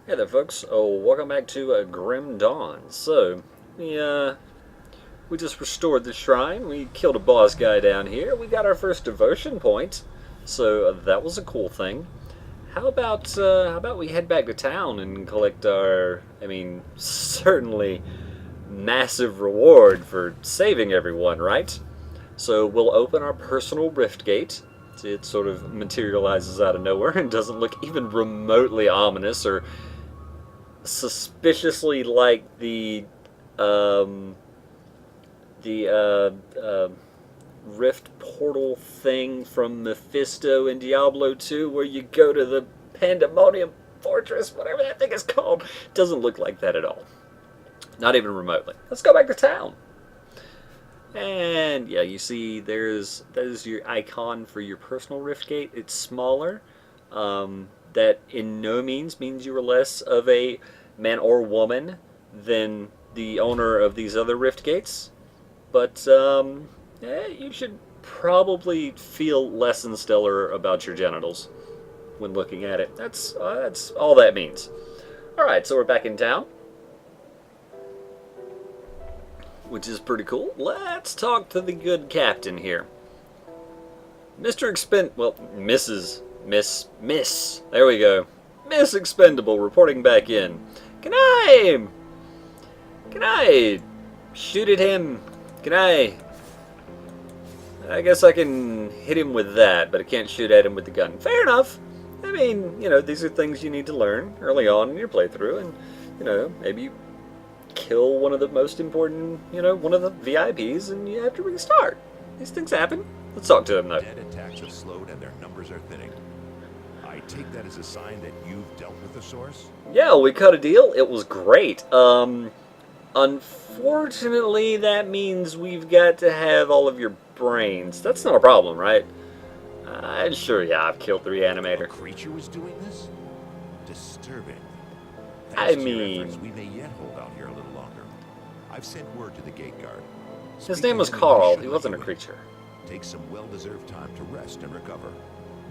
Hey there, folks. Welcome back to Grim Dawn. We just restored the shrine. We killed a boss guy down here. We got our first devotion point, so that was a cool thing. How about we head back to town and collect our, certainly massive reward for saving everyone, right? So we'll open our personal rift gate. It sort of materializes out of nowhere and doesn't look even remotely ominous or suspiciously like um, the rift portal thing from Mephisto in Diablo 2, where you go to the Pandemonium Fortress, whatever that thing is called. Doesn't look like that at all. Not even remotely. Let's go back to town. And yeah, you see, that is your icon for your personal rift gate. It's smaller. That in no means you are less of a man or woman than the owner of these other rift gates. But you should probably feel less than stellar about your genitals when looking at it. That's all that means. All right, so we're back in town, which is pretty cool. Let's talk to the good captain here. Miss. There we go. Miss Expendable reporting back in. Can I shoot at him? I guess I can hit him with that, but I can't shoot at him with the gun. Fair enough. These are things you need to learn early on in your playthrough, and, maybe you kill one of the most important, one of the VIPs, and you have to restart. These things happen. Let's talk to him, though. Dead attacks have slowed and their numbers are thinning. I take that as a sign that you've dealt with the source? Yeah, we cut a deal. It was great. Unfortunately, that means we've got to have all of your brains. That's not a problem, right? Sure, yeah, I've killed the reanimator. A creature was doing this? Disturbing. I Thanks to your mean- efforts, we may yet hold out here a little longer. I've sent word to the gate guard. His Speak name to was him and Carl. should He let wasn't a you in. creature. Take some well-deserved time to rest and recover.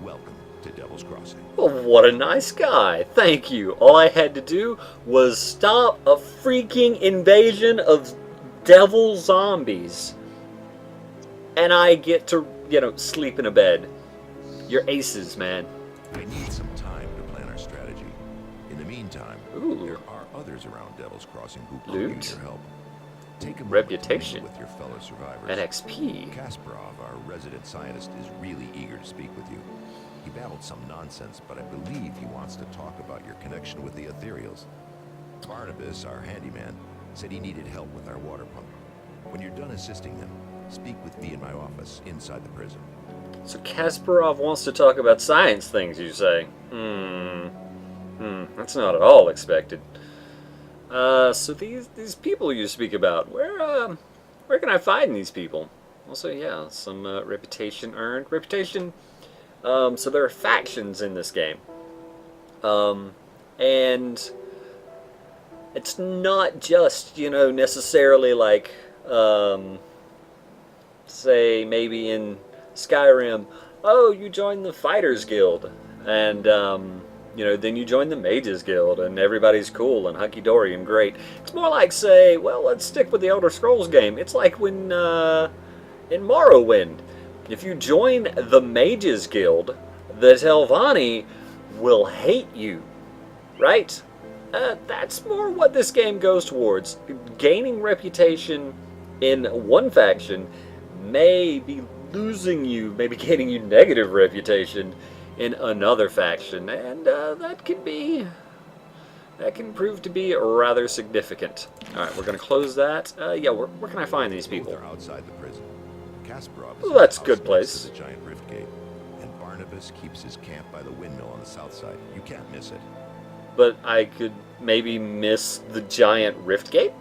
Welcome to Devil's Crossing. Well, what a nice guy. Thank you. All I had to do was stop a freaking invasion of devil zombies. And I get to, sleep in a bed. You're aces, man. I need some time to plan our strategy. In the meantime, Ooh. there are others around Devil's Crossing who could Loot. use your help. Take a moment Reputation. to mingle with your fellow survivors. And XP. Kasparov, our resident scientist, is really eager to speak with you. He babbled some nonsense, but I believe he wants to talk about your connection with the Ethereals. Barnabas, our handyman, said he needed help with our water pump. When you're done assisting him, speak with me in my office inside the prison. So Kasparov wants to talk about science things, you say? That's not at all expected. So these people you speak about, where can I find these people? Also, yeah, some reputation earned. Reputation. So there are factions in this game, and it's not just necessarily like say maybe in Skyrim. Oh, you join the Fighters Guild, and then you join the Mages Guild, and everybody's cool and hunky-dory and great. It's more like, say, well, let's stick with the Elder Scrolls game. It's like when, in Morrowind, if you join the Mages Guild, the Telvanni will hate you, right? That's more what this game goes towards. Gaining reputation in one faction may be losing you, maybe gaining you negative reputation in another faction, and that can prove to be rather significant. All right, we're going to close that. Yeah, where can I find these people? Both are outside the prison. Kasparov is Well, that's a in the good house place. next to the giant rift gate, and Barnabas keeps his camp by the windmill on the south side. You can't miss it. But I could maybe miss the giant rift gate?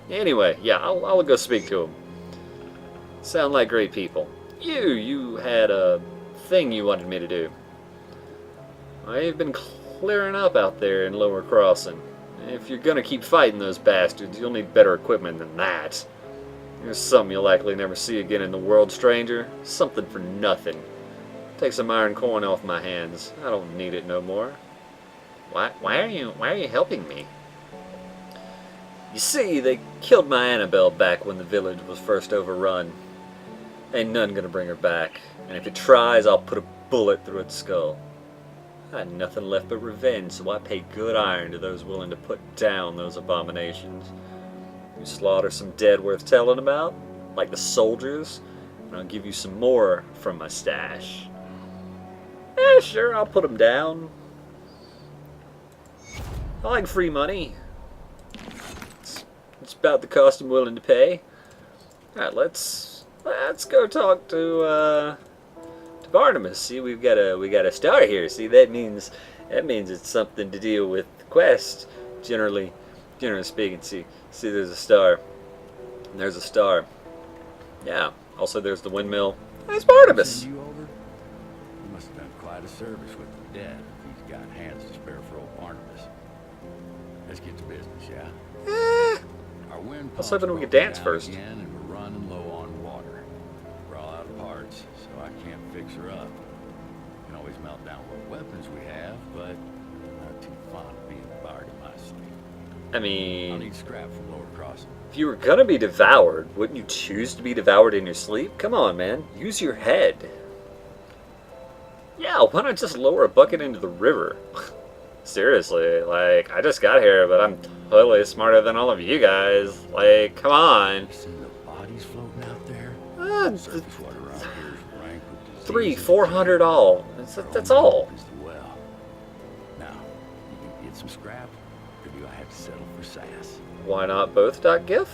Anyway, yeah, I'll go speak to them. Sound like great people. You had a thing you wanted me to do. I've been clearing up out there in Lower Crossing. If you're gonna keep fighting those bastards, you'll need better equipment than that. There's something you'll likely never see again in the world, stranger. Something for nothing. Take some iron coin off my hands. I don't need it no more. Why are you helping me? You see, they killed my Annabelle back when the village was first overrun. Ain't none gonna bring her back, and if it tries, I'll put a bullet through its skull. I had nothing left but revenge, so I paid good iron to those willing to put down those abominations. You slaughter some dead worth telling about, like the soldiers, and I'll give you some more from my stash. Yeah, sure, I'll put them down. I like free money. It's about the cost I'm willing to pay. Alright, let's go talk to Barnabas. See, we got a star here. See, that means it's something to deal with the quest. Generally speaking. See, there's a star. And there's a star. Yeah. Also, there's the windmill. There's Barnabas. You over? You must have done quite a service with the dead if he's got hands to spare for old Barnabas. Let's get to business, yeah? Our wind I was hoping we could dance first. Again, and we're running low on water. We're all out of parts, so I can't fix her up. Can always melt down what weapons we have, but I'm not too fond of being devoured in my sleep. I I'll mean, need scrap from Lower Crossing. if you were gonna be devoured, wouldn't you choose to be devoured in your sleep? Come on, man. Use your head. Yeah, why not just lower a bucket into the river? Seriously, like, I just got here, but I'm totally smarter than all of you guys. Like, come on. You seen the bodies floating out there? Surface water around here is rank with disease. $300-400 all. That's all. Is the well. Now, you can get some scrap, or do I have to settle for sass? Why not both, .gif?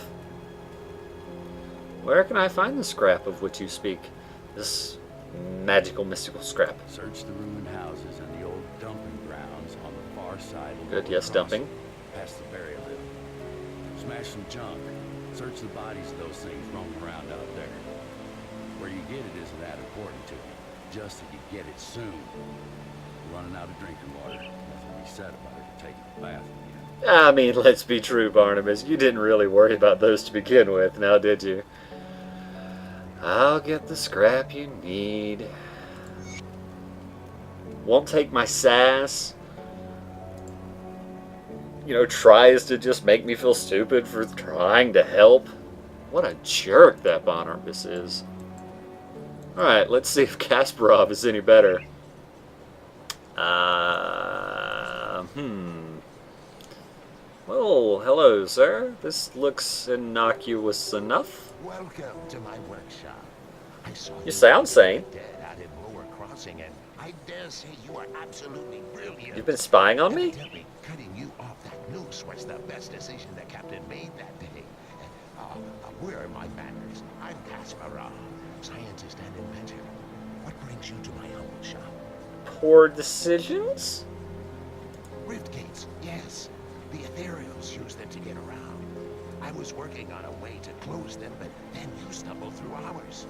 Where can I find the scrap of which you speak? This magical, mystical scrap. Search the ruined houses and the old dumping grounds on the far side of Good, Lower yes, Crossing, dumping. past the burial hill. Smash some junk. Search the bodies of those things roaming around out there. Where you get it isn't that important to me. Just that you get it soon. You're running out of drinking water. Nothing to be said about it taking a bath again. I mean, let's be true, Barnabas. You didn't really worry about those to begin with, now did you? I'll get the scrap you need. Won't take my sass. You know, tries to just make me feel stupid for trying to help. What a jerk that Barnabas is. Alright, let's see if Kasparov is any better. Well, hello, sir. This looks innocuous enough. Welcome to my workshop. I saw You sound sane. dead out in Lower Crossing, and I dare say you are absolutely brilliant. You've been spying on me? Evidently, cutting you off that noose was the best decision the captain made that day. Where are my manners? I'm Kasparov, scientist and inventor. What brings you to my humble shop? Poor decisions? Rift gates, yes. The ethereals use them to get around. I was working on a way to close them, but then you stumbled through ours.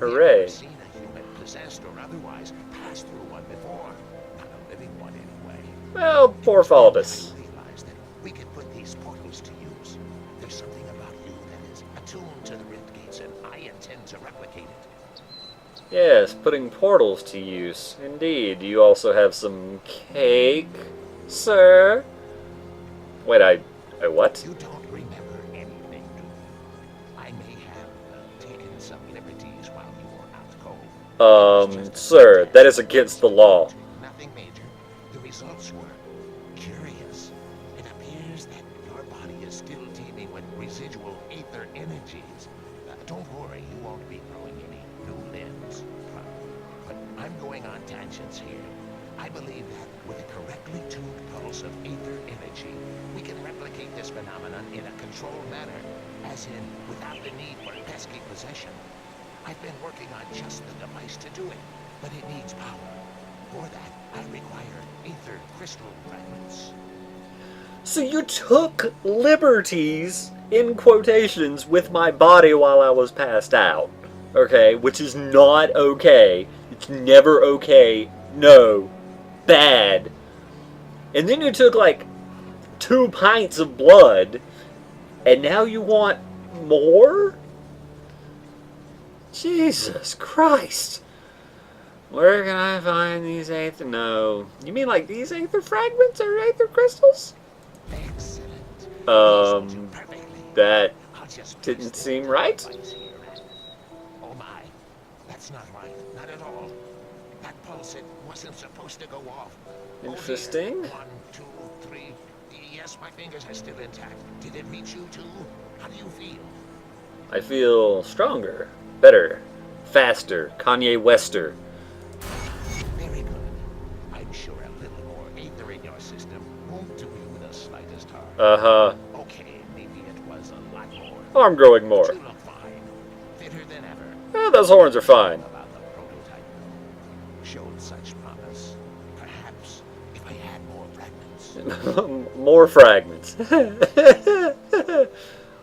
Hooray. I've seen a human, possessed or otherwise, pass through one before. Not a living one, anyway. Well, poor Faldus. I realized that we could put these portals to use. There's something about you that is attuned to the rift gates, and I intend to replicate it. Yes, putting portals to use. Indeed. Do you also have some cake, sir? Wait, I what? You don't remember anything, do you? I may have taken some liberties while you were out cold. Sir, that is against the law. Nothing major. The results were curious. It appears that your body is still teeming with residual ether energies. Don't worry, you won't be growing any new limbs. But I'm going on tangents here. I believe that with a correctly tuned pulse of ether energy, we can replicate this phenomenon in a controlled manner, as in without the need for pesky possession. I've been working on just the device to do it, but it needs power. For that, I require ether crystal fragments. So you took liberties, in quotations, with my body while I was passed out. Okay? Which is not okay. It's never okay. No. Bad. And then you took like 2 pints of blood, and now you want more? Jesus Christ. Where can I find these aether? No. You mean like these aether fragments or aether crystals? Excellent. Perfectly. That I'll just didn't place them seem in right. place here. Oh my, that's not right. Not at all. That pulse, it wasn't supposed to go off. Interesting. Oh, 1, 2, 3. Yes, my fingers are still intact. Did it reach you too? How do you feel? I feel stronger, better, faster, Kanye Wester. Very good. I'm sure a little more aether in your system won't do you the slightest harm. Uh-huh. Okay, maybe it was a lot more. Arm growing more. But you look fine. Fitter than ever. Oh, those horns are fine. About the prototype. Showed such promise. Perhaps if I had more fragments. More fragments.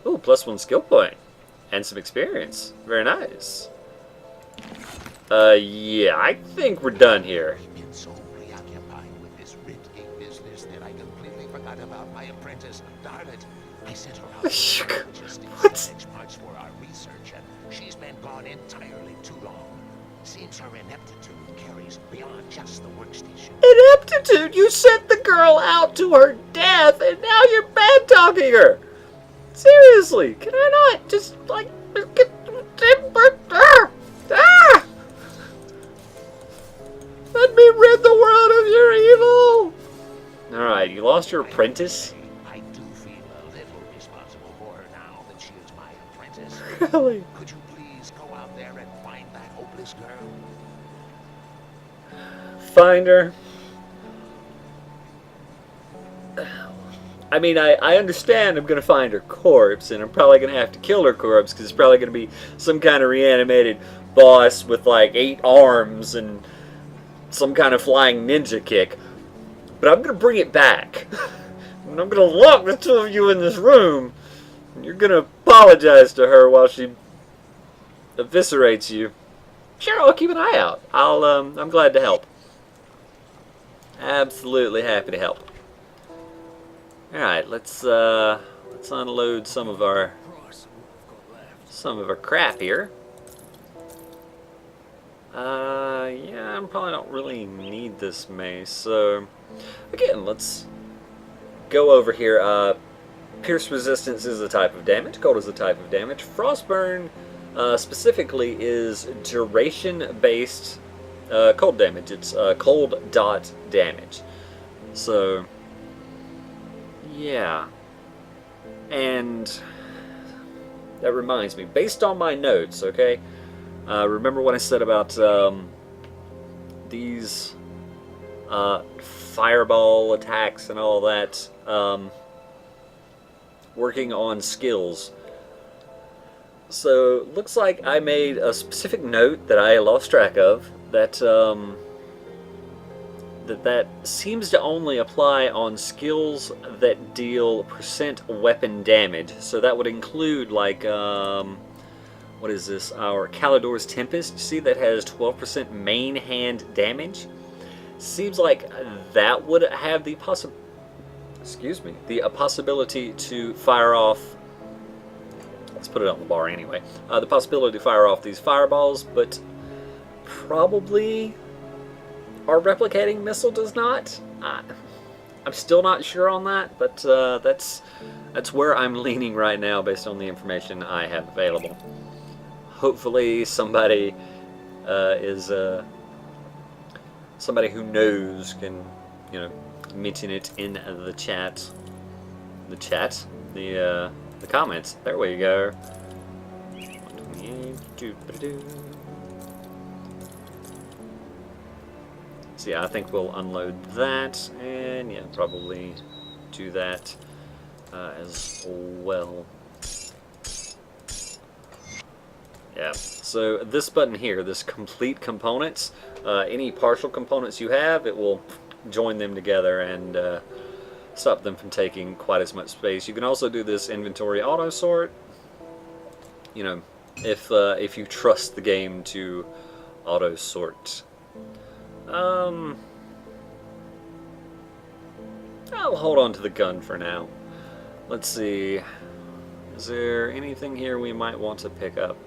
Ooh, +1 skill point. And some experience. Very nice. Yeah, I think we're done here. I've been so preoccupied with this Rit Gate business that I completely forgot about my apprentice. Darn it. I sent her out to logistics and parts for our research, and she's been gone entirely too long. Seems her ineptitude carries beyond just the workstation. Ineptitude? You sent the girl out to her death, and now you're bad-talking her. Seriously, can I not just, like, get... Let me rid the world of your evil! Alright, you lost your apprentice? I do feel a little responsible for her now that she is my apprentice. Really? Could you please go out there and find that hopeless girl? Find her. I mean, I understand I'm going to find her corpse, and I'm probably going to have to kill her corpse, because it's probably going to be some kind of reanimated boss with, like, 8 arms and some kind of flying ninja kick. But I'm going to bring it back. And I'm going to lock the two of you in this room, and you're going to apologize to her while she eviscerates you. Sure, I'll keep an eye out. I'm glad to help. Absolutely happy to help. Alright, let's unload some of our crap here. Yeah, I probably don't really need this mace, so again, let's go over here. Pierce resistance is a type of damage, cold is a type of damage. Frostburn specifically is duration based cold damage. It's cold dot damage. So yeah, and that reminds me, based on my notes, okay, remember what I said about these fireball attacks and all that, working on skills. So looks like I made a specific note that I lost track of, that that seems to only apply on skills that deal % weapon damage. So that would include, like, what is this? Our Calidor's Tempest. You see that has 12% main hand damage. Seems like that would have the possibility to fire off. Let's put it on the bar anyway. The possibility to fire off these fireballs, but probably our replicating missile does not. I'm still not sure on that, but that's where I'm leaning right now based on the information I have available. Hopefully somebody is somebody who knows can, you know, mention it in the chat. The comments. There we go. 128. So yeah, I think we'll unload that, and yeah, probably do that as well. Yeah, so this button here, this complete components, any partial components you have, it will join them together and stop them from taking quite as much space. You can also do this inventory auto sort, you know, if you trust the game to auto sort. I'll hold on to the gun for now. Let's see. Is there anything here we might want to pick up?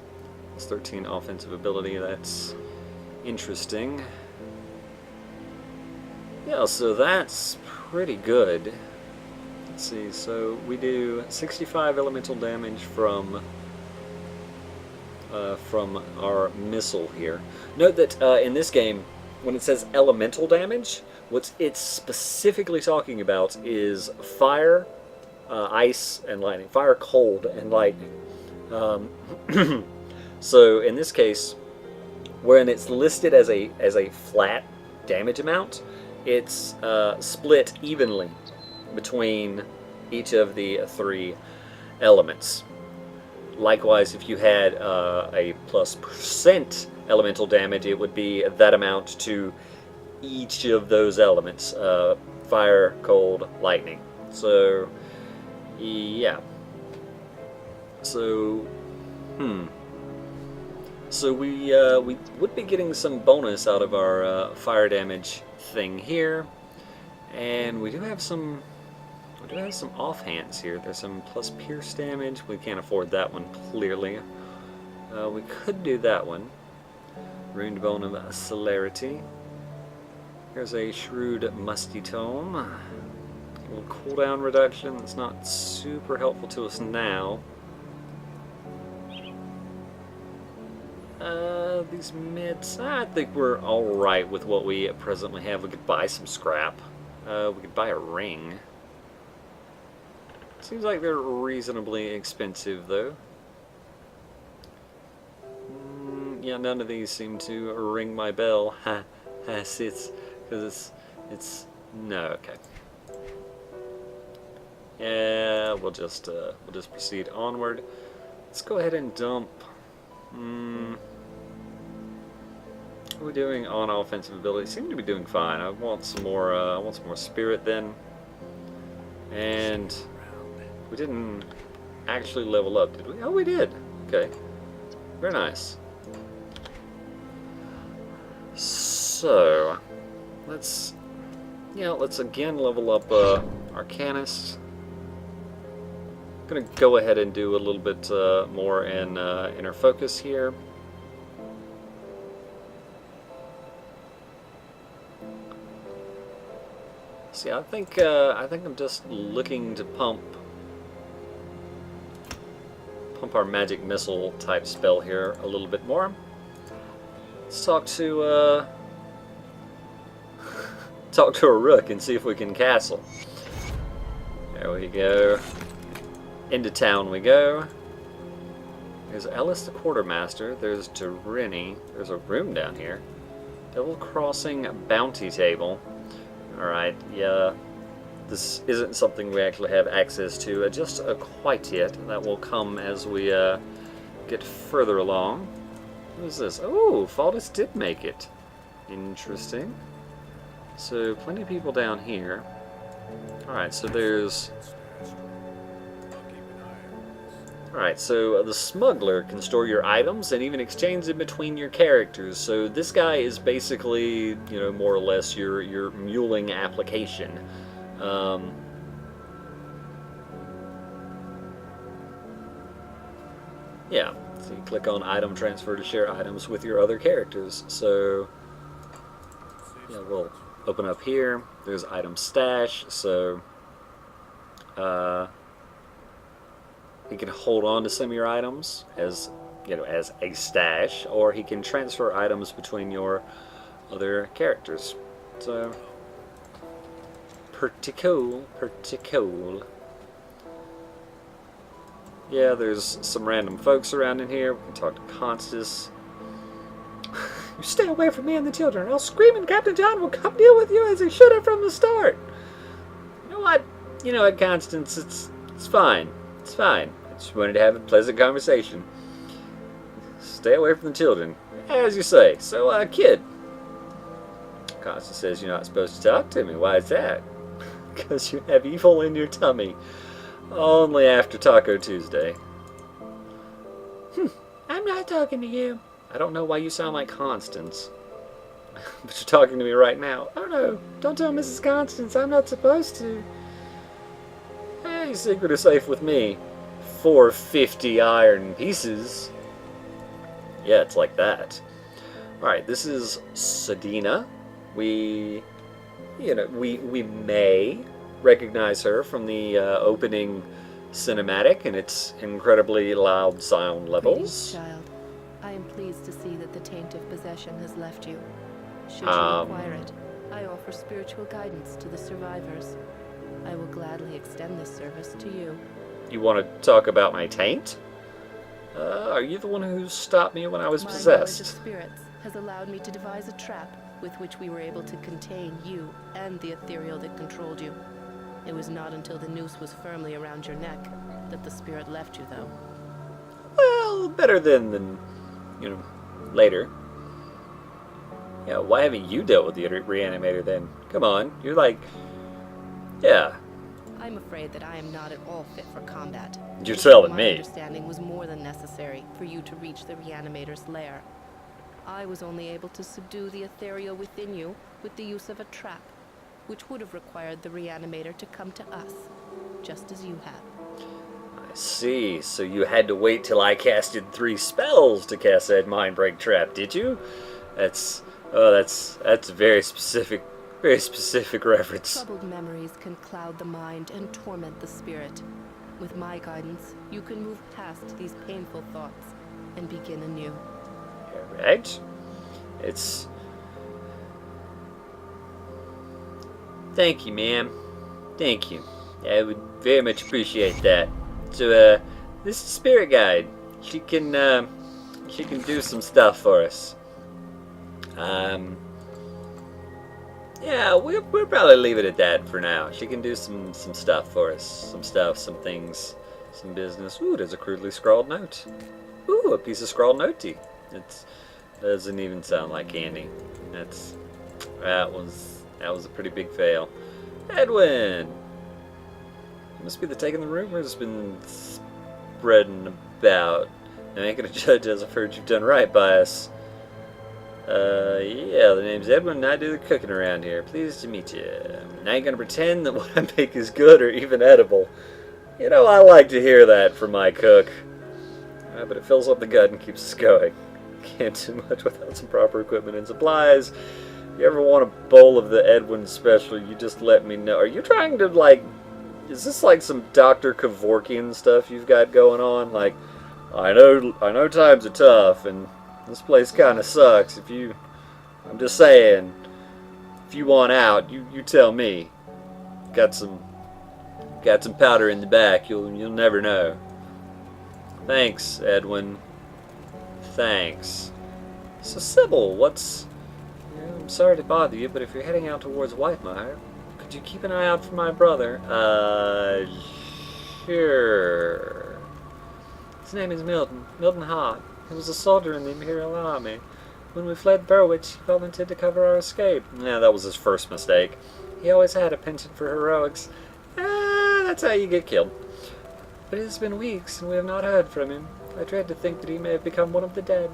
It's 13 offensive ability. That's interesting. Yeah, so that's pretty good. Let's see, so we do 65 elemental damage from our missile here. Note that in this game, when it says elemental damage, what it's specifically talking about is fire, ice, and lightning. Fire, cold, and lightning. So in this case, when it's listed as a flat damage amount, it's split evenly between each of the 3 elements. Likewise, if you had a +% elemental damage, it would be that amount to each of those elements, fire, cold, lightning. So, yeah. So, So we would be getting some bonus out of our fire damage thing here, and we do have some offhands here. There's some plus pierce damage. We can't afford that one, clearly. We could do that one. Ruined Bone of Celerity. Here's a Shrewd Musty Tome. A little cooldown reduction. That's not super helpful to us now. These mids, I think we're alright with what we presently have. We could buy some scrap. We could buy a ring. Seems like they're reasonably expensive, though. Yeah, none of these seem to ring my bell. Ha, because it's no, okay. Yeah, we'll just proceed onward. Let's go ahead and dump. What are we doing on offensive ability? Seem to be doing fine. I want some more. I want some more spirit then. And we didn't actually level up, did we? Oh, we did. Okay, very nice. So let's again level up Arcanist. I'm gonna go ahead and do a little bit more in inner focus here. See, I think I'm just looking to pump our magic missile type spell here a little bit more. Let's talk to a rook and see if we can castle. There we go. Into town we go. There's Ellis the Quartermaster. There's Jerini. There's a room down here. Devil Crossing Bounty Table. Alright, yeah. This isn't something we actually have access to just quite yet. That will come as we get further along. What is this? Oh, Faldus did make it. Interesting. So, plenty of people down here. Alright, so there's... Alright, so the smuggler can store your items and even exchange them between your characters. So this guy is basically, you know, more or less your muling application. Yeah, so you click on item transfer to share items with your other characters. So, yeah, we'll open up here. There's item stash, so he can hold on to some of your items as, you know, as a stash, or he can transfer items between your other characters. So, pretty cool, pretty cool. Yeah, there's some random folks around in here. We can talk to Constance. You stay away from me and the children. I'll scream and Captain John will come deal with you as he should have from the start. You know what? You know what, Constance? It's fine. It's fine. I just wanted to have a pleasant conversation. Stay away from the children. As you say. So, kid. Constance says you're not supposed to talk to me. Why is that? Because you have evil in your tummy. Only after Taco Tuesday. I'm not talking to you. I don't know why you sound like Constance. But you're talking to me right now. Oh no, don't tell Mrs. Constance. I'm not supposed to. Hey, your secret is safe with me. 450 iron pieces. Yeah, it's like that. Alright, this is Sedina. We may recognize her from the opening cinematic and its incredibly loud sound Greetings, levels. child. I am pleased to see that the taint of possession has left you. Should you require it, I offer spiritual guidance to the survivors. I will gladly extend this service to you. You want to talk about my taint? Are you the one who stopped me when I was My knowledge of possessed? spirits has allowed me to devise a trap with which we were able to contain you and the ethereal that controlled you. It was not until the noose was firmly around your neck that the spirit left you, though. Well, better than later. Yeah, why haven't you dealt with the reanimator then? Come on, you're like, yeah, I'm afraid that I am not at all fit for combat. you're telling My me. understanding was more than necessary for you to reach the reanimator's lair. I was only able to subdue the ethereal within you with the use of a trap, which would have required the reanimator to come to us, just as you have. I see, so you had to wait till I casted 3 spells to cast that mind break trap, did you? That's a very specific reference. Troubled memories can cloud the mind and torment the spirit. With my guidance, you can move past these painful thoughts and begin anew. Right? Thank you, ma'am. Thank you. I would very much appreciate that. So, this is Spirit Guide. She can do some stuff for us. Yeah, we'll probably leave it at that for now. She can do some stuff for us. Some things, some business. Ooh, there's a crudely scrawled note. Ooh, a piece of scrawled notey. It doesn't even sound like candy. That was a pretty big fail. Edwin! Must be the taking the rumors been spreading about. I ain't gonna judge as I've heard you've done right by us. Yeah, the name's Edwin and I do the cooking around here. Pleased to meet you. I ain't gonna pretend that what I make is good or even edible. You know, I like to hear that from my cook. But it fills up the gut and keeps us going. Can't do much without some proper equipment and supplies. If you ever want a bowl of the Edwin special, you just let me know. Are you trying to, like, is this like some Dr. Kevorkian stuff you've got going on? Like, I know times are tough, and this place kind of sucks. I'm just saying, if you want out, you tell me. Got some powder in the back. You'll never know. Thanks, Edwin. Thanks. So, Sybil, I'm sorry to bother you, but if you're heading out towards Whitemire, could you keep an eye out for my brother? Sure. His name is Milton Hart. He was a soldier in the Imperial Army. When we fled Berwich, he volunteered to cover our escape. Yeah, that was his first mistake. He always had a penchant for heroics. That's how you get killed. But it has been weeks, and we have not heard from him. I dread to think that he may have become one of the dead.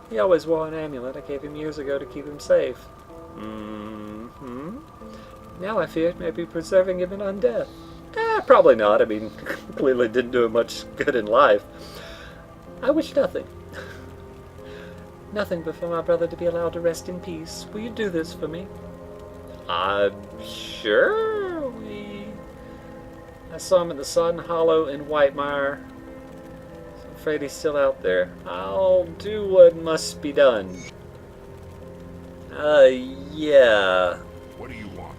He always wore an amulet I gave him years ago to keep him safe. Now I fear it may be preserving him in undeath. Probably not. I mean, clearly didn't do him much good in life. I wish nothing. Nothing but for my brother to be allowed to rest in peace. Will you do this for me? Sure. I saw him at the Sodden Hollow in Whitemire. I'm afraid he's still out there. I'll do what must be done. Yeah. What do you want?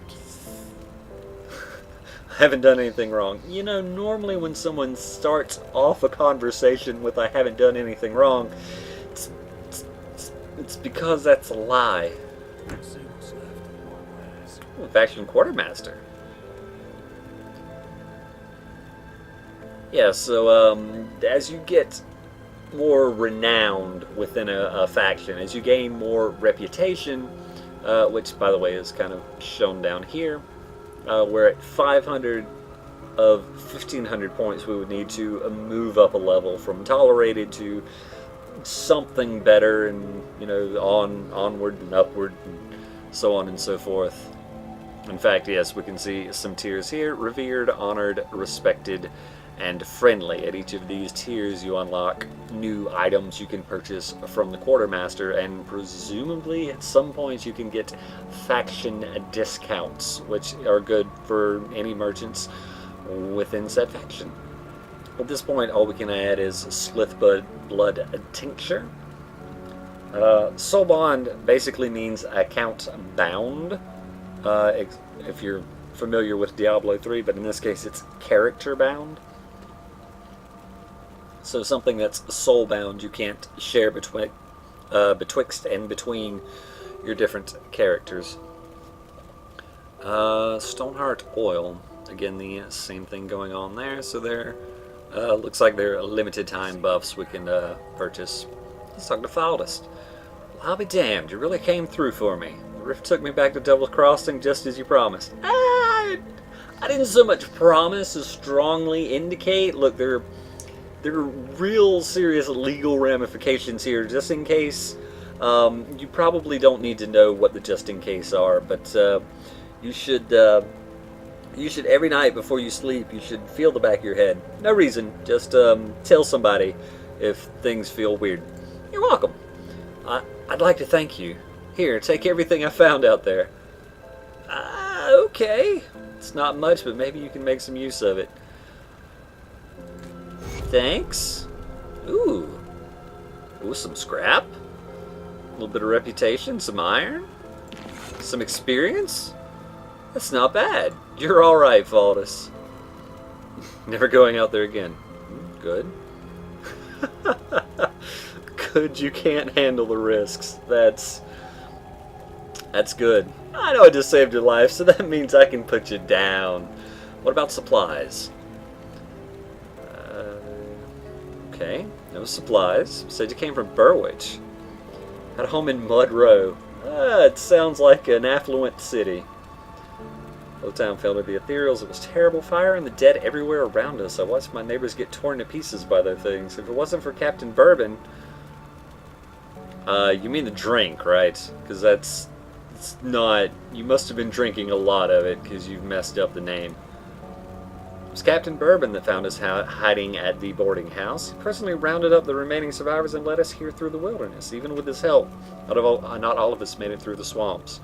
I haven't done anything wrong. You know, normally when someone starts off a conversation with I haven't done anything wrong, it's because that's a lie. Ooh, Faction Quartermaster. Yeah, so as you get more renowned within a faction, as you gain more reputation, which, by the way, is kind of shown down here, we're at 500 of 1,500 points we would need to move up a level from tolerated to something better, and onward and upward, and so on and so forth. In fact, yes, we can see some tiers here. Revered, honored, respected, and friendly. At each of these tiers you unlock new items you can purchase from the Quartermaster, and presumably at some point you can get faction discounts, which are good for any merchants within said faction. At this point, all we can add is Slith Blood Tincture. Soul Bond basically means account bound, if you're familiar with Diablo 3, but in this case it's character bound. So something that's soul bound you can't share betwixt and between your different characters. Stoneheart Oil, again the same thing going on there. So there looks like they're limited time buffs we can purchase. Let's talk to Faldist. Well, I'll be damned, you really came through for me. The rift took me back to Devil's Crossing just as you promised. I didn't so much promise as strongly indicate. Look, there are real serious legal ramifications here, just in case. You probably don't need to know what the just in case are, but you should every night before you sleep, you should feel the back of your head. No reason, just tell somebody if things feel weird. You're welcome. I'd like to thank you. Here, take everything I found out there. Okay. It's not much, but maybe you can make some use of it. Thanks. Ooh, some scrap. A little bit of reputation, some iron, some experience. That's not bad. You're all right, Faldis. Never going out there again. Good. Good, you can't handle the risks. That's good. I know I just saved your life, so that means I can put you down. What about supplies? Okay, no supplies. Said you came from Burwich. Had a home in Mud Row. It sounds like an affluent city. The town fell to the ethereals. It was terrible fire and the dead everywhere around us. I watched my neighbors get torn to pieces by their things. If it wasn't for Captain Bourbon... you mean the drink, right? Because it's not... You must have been drinking a lot of it because you've messed up the name. It was Captain Bourbon that found us hiding at the boarding house. He personally rounded up the remaining survivors and led us here through the wilderness. Even with his help, not all of us made it through the swamps.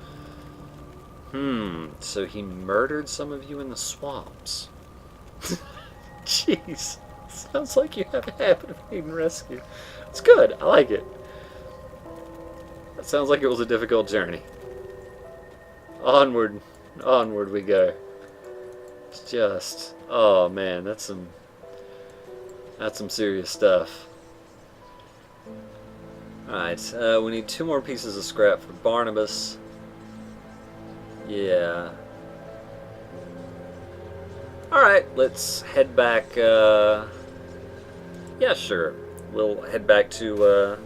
So he murdered some of you in the swamps. Jeez, sounds like you have a habit of needing rescue. It's good, I like it. That sounds like it was a difficult journey. Onward we go. It's just, oh man, that's some serious stuff. Alright, we need 2 more pieces of scrap for Barnabas. Yeah. Alright, let's head back, yeah, sure. We'll head back to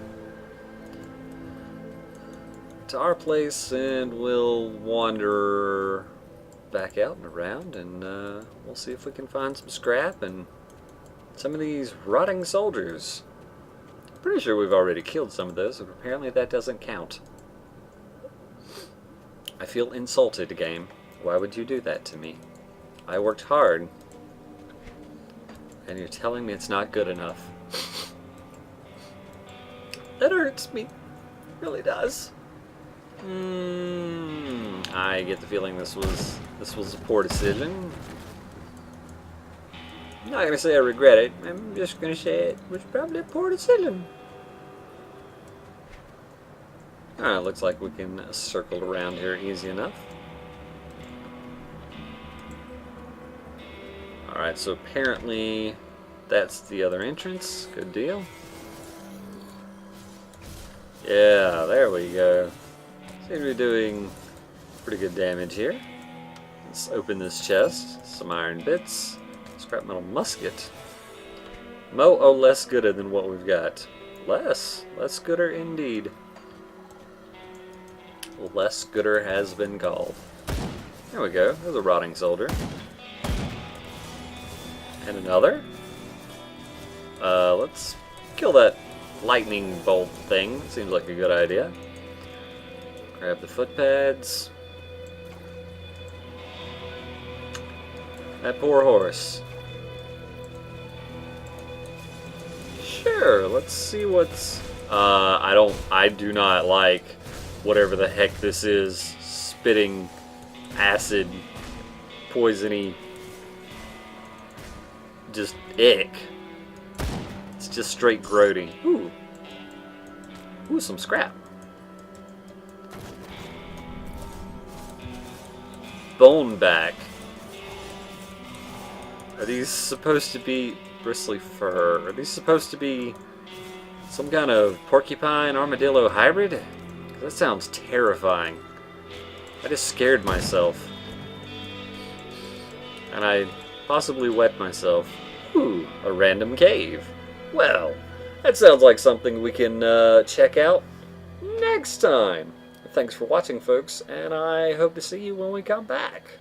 our place, and we'll wander back out and around, and we'll see if we can find some scrap and some of these rotting soldiers. Pretty sure we've already killed some of those, but apparently that doesn't count. I feel insulted, game. Why would you do that to me? I worked hard, and you're telling me it's not good enough. That hurts me. It really does. I get the feeling this was a poor decision. I'm not gonna say I regret it. I'm just gonna say it was probably a poor decision. Alright, looks like we can circle around here easy enough. Alright, so apparently that's the other entrance. Good deal. Yeah, there we go. Seem to be doing pretty good damage here. Let's open this chest. Some iron bits. Scrap metal musket. Oh, less gooder than what we've got. Less gooder indeed. Less gooder has been called. There we go. There's a rotting soldier. And another. Let's kill that lightning bolt thing. Seems like a good idea. Grab the footpads. That poor horse. Sure, let's see what's... I do not like whatever the heck this is. Spitting acid, poisony, just ick. It's just straight grody. Ooh. Ooh, some scrap. Bone back. Are these supposed to be bristly fur? Are these supposed to be some kind of porcupine armadillo hybrid? That sounds terrifying. I just scared myself. And I possibly wet myself. Ooh, a random cave. Well, that sounds like something we can check out next time. Thanks for watching, folks, and I hope to see you when we come back.